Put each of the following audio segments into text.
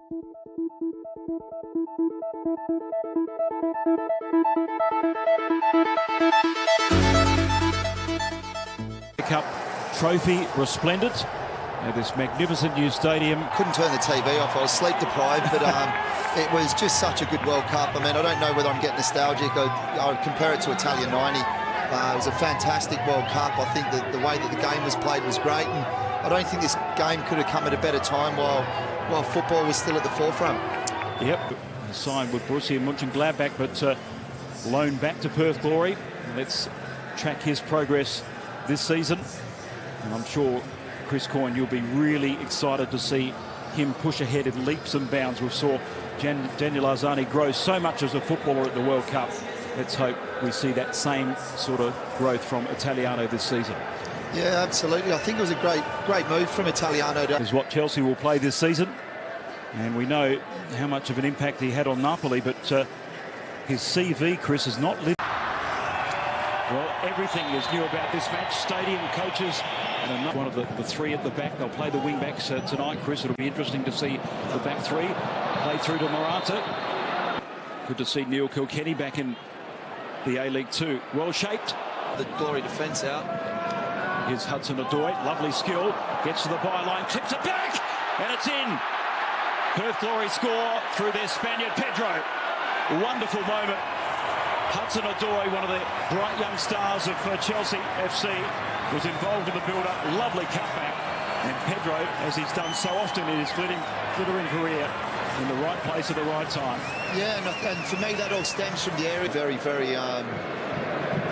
Cup trophy resplendent at this magnificent new stadium. Couldn't turn the TV off. I was sleep deprived, but it was just such a good World Cup. I mean, I don't know whether I'm getting nostalgic. I would compare it to Italia '90. It was a fantastic World Cup. I think that the way that the game was played was great, and I don't think this game could have come at a better time while football was still at the forefront. Yep, signed with Borussia Mönchengladbach, but loaned back to Perth Glory. Let's track his progress this season, and I'm sure, Chris Coyne, you'll be really excited to see him push ahead in leaps and bounds. We saw Daniel Arzani grow so much as a footballer at the World Cup. Let's hope we see that same sort of growth from Italiano this season. Yeah, absolutely. I think it was a great move from Italiano. Is what Chelsea will play this season, and we know how much of an impact he had on Napoli, but his CV, Chris, is not lived. Well, everything is new about this match. Stadium, coaches, and one of the three at the back. They'll play the wing backs tonight, Chris. It'll be interesting to see the back three play through to Morata. Good to see Neil Kilkenny back in the A-League 2. Well shaped. The Glory defence out. Here's Hudson-Odoi, lovely skill. Gets to the byline, tips it back, and it's in. Perth Glory score through their Spaniard Pedro. Wonderful moment. Hudson-Odoi, one of the bright young stars of Chelsea FC, was involved in the build-up. Lovely cutback. And Pedro, as he's done so often in his glittering career, in the right place at the right time. Yeah, and for me, that all stems from the area. Very, very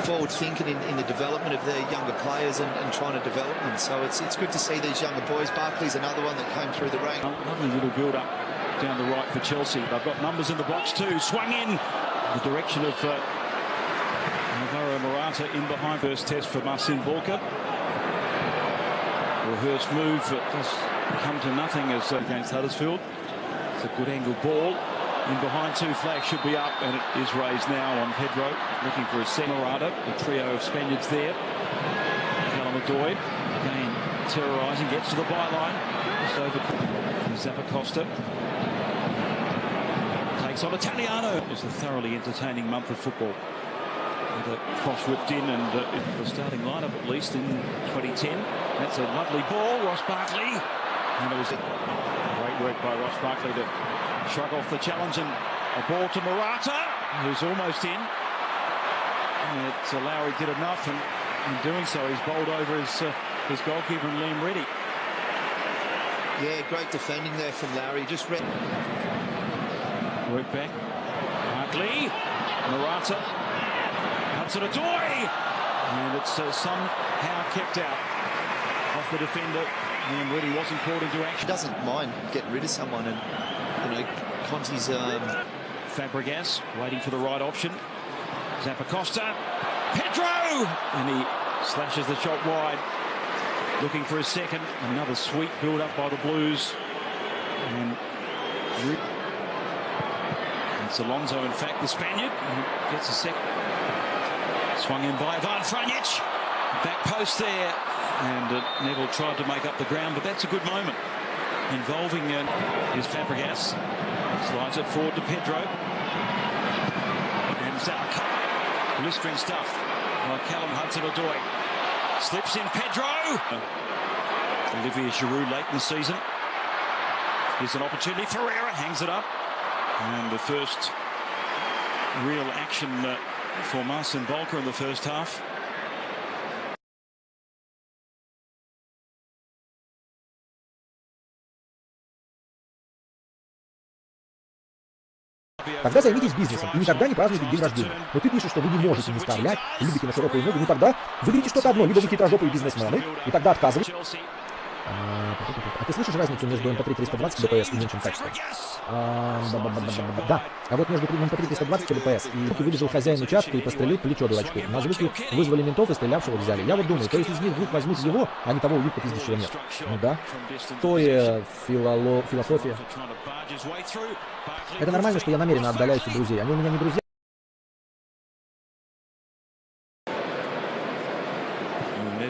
forward thinking in the development of their younger players and trying to develop them. So it's good to see these younger boys. Barkley's another one that came through the rank. Lovely little build-up down the right for Chelsea. They've got numbers in the box too. Swung in the direction of Alvaro Morata in behind. First test for Marcin Borka. Rehearsed move that does come to nothing as against Huddersfield. It's a good angled ball. In behind, two flags should be up, and it is raised now on Pedro, looking for a second. Morata, the trio of Spaniards there. Hudson-Odoi, again terrorising, gets to the byline. Just over Zappacosta. Takes on Italiano. It was a thoroughly entertaining month of football. The cross whipped in, and the starting lineup at least in 2010. That's a lovely ball, Ross Barkley. And it was great work by Ross Barkley to shrug off the challenge, and a ball to Morata, who's almost in. And Lowry did enough, and in doing so, he's bowled over his goalkeeper, Liam Reddy. Yeah, great defending there from Lowry. Just read. Work back. Barkley, Morata, Hudson-Odoi, and it's somehow kept out off the defender. Liam Reddy wasn't called into action. He doesn't mind getting rid of someone, and Conti's Fabregas waiting for the right option. Zappacosta, Pedro, and he slashes the shot wide, looking for a second. Another sweet build up by the Blues, and it's Alonso, in fact, the Spaniard, who gets a second. Swung in by Ivan Franjic, back post there, and Neville tried to make up the ground, but that's a good moment involving his Fabregas. Slides it forward to Pedro. And Zach, blistering stuff by Callum Hudson-Odoi. Slips in Pedro. Olivier Giroud late in the season. Here's an opportunity. Ferreira hangs it up. And the first real action for Marcin Bolka in the first half. Тогда займитесь бизнесом и никогда не празднуйте день рождения. Но ты пишешь, что вы не можете не вставлять, и любите на широкую ногу, ну тогда выберите что-то одно, либо вы хитрожопые бизнесмены, и тогда отказывайте. А ты слышишь разницу между MP3 320 dps и меньшим качеством? Да. А вот между MP3 320 dps и звуки выбежал хозяин участка и пострелил плечо дурачку. На звуки вызвали ментов и стрелявшего взяли. Я вот думаю, то есть из них двух возьмут его, а не того улитка пиздящего нет. Ну да. То и философия. Это нормально, что я намеренно отдаляюсь от друзей. Они у меня не друзья.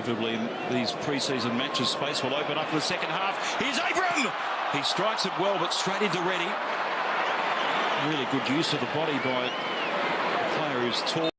Inevitably, these pre-season matches, space will open up in the second half. Here's Abram! He strikes it well, but straight into Reddy. Really good use of the body by a player who's tall.